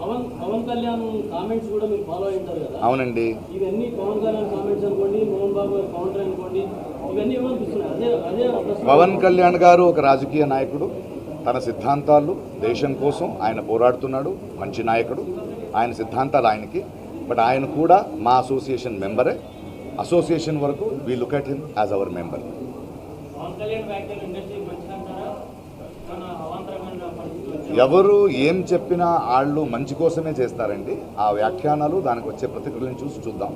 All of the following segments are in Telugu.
పవన్ కళ్యాణ్ కామెంట్స్ కూడా మీరు ఫాలో అయ్యారు కదా? అవునండి. ఇవన్నీ పవన్ కళ్యాణ్ కామెంట్స్ అనుకోండి, మోహన్ బాబు కౌంటర్ అనుకోండి, ఇవన్నీ ఏమనిపిస్తున్నాయి? అదే పవన్ కళ్యాణ్ గారు ఒక రాజకీయ నాయకుడు. తన సిద్ధాంతాలు దేశం కోసం ఆయన పోరాడుతున్నాడు. మంచి నాయకుడు. ఆయన సిద్ధాంతాలు ఆయనకి. బట్ ఆయన కూడా మా అసోసియేషన్ మెంబరే. అసోసియేషన్ వరకు we look at him as our member. ఎవరు ఏం చెప్పినా వాళ్ళు మంచి కోసమే చేస్తారండి. ఆ వ్యాఖ్యానాలు, దానికి వచ్చే ప్రతిక్రియలను చూసి చూద్దాం.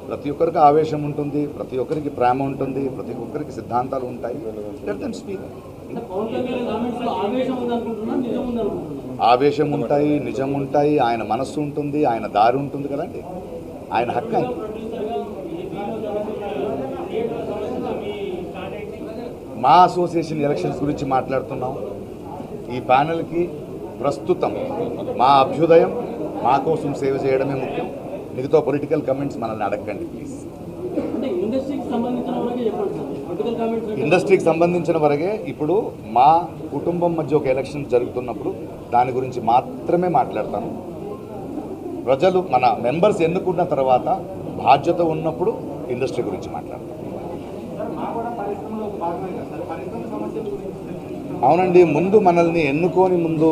ప్రతి ఒక్కరికి ఆవేశం ఉంటుంది, ప్రతి ఒక్కరికి ప్రేమ ఉంటుంది, ప్రతి ఒక్కరికి సిద్ధాంతాలు ఉంటాయి. Let them speak. ఆవేశం ఉంటాయి, నిజం ఉంటాయి, ఆయన మనస్సు ఉంటుంది, ఆయన దారి ఉంటుంది కదండి. ఆయన హక్కు ఆయన. మా అసోసియేషన్ ఎలక్షన్స్ గురించి మాట్లాడుతున్నాం. ఈ ప్యానెల్కి ప్రస్తుతం మా అభ్యుదయం, మా కోసం సేవ చేయడమే ముఖ్యం. మిగతా పొలిటికల్ కమెంట్స్ మనల్ని అడగండి ప్లీజ్. ఇండస్ట్రీకి సంబంధించిన వరకే. ఇప్పుడు మా కుటుంబం మధ్య ఒక ఎలక్షన్ జరుగుతున్నప్పుడు దాని గురించి మాత్రమే మాట్లాడతాను. ప్రజలు మన మెంబర్స్ ఎన్నుకున్న తర్వాత బాధ్యత ఉన్నప్పుడు ఇండస్ట్రీ గురించి మాట్లాడతాం. అవునండి. ముందు మనల్ని ఎన్నుకోని ముందు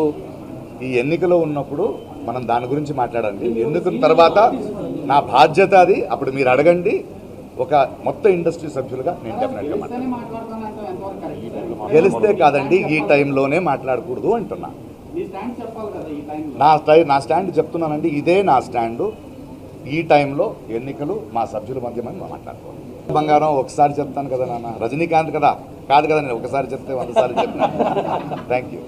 ఈ ఎన్నికలో ఉన్నప్పుడు మనం దాని గురించి మాట్లాడండి. ఎన్నుకున్న తర్వాత నా బాధ్యత అది. అప్పుడు మీరు అడగండి. ఒక మొత్తం ఇండస్ట్రీ సభ్యులుగా నేను డెఫినెట్గా మాట్లాడతాను. గెలిస్తే కాదండి, ఈ టైంలోనే మాట్లాడకూడదు అంటున్నా. నా స్టాండ్ చెప్తున్నానండి. ఇదే నా స్టాండు. ఈ టైంలో ఎన్నికలు మా సభ్యుల మధ్య మనం మాట్లాడుకోవాలి. బంగారం ఒకసారి చెప్తాను కదా నాన్న, రజనీకాంత్ కదా కాదు కదా, నేను ఒకసారి చెప్తే 100 సార్లు చెప్తాను. Thank you.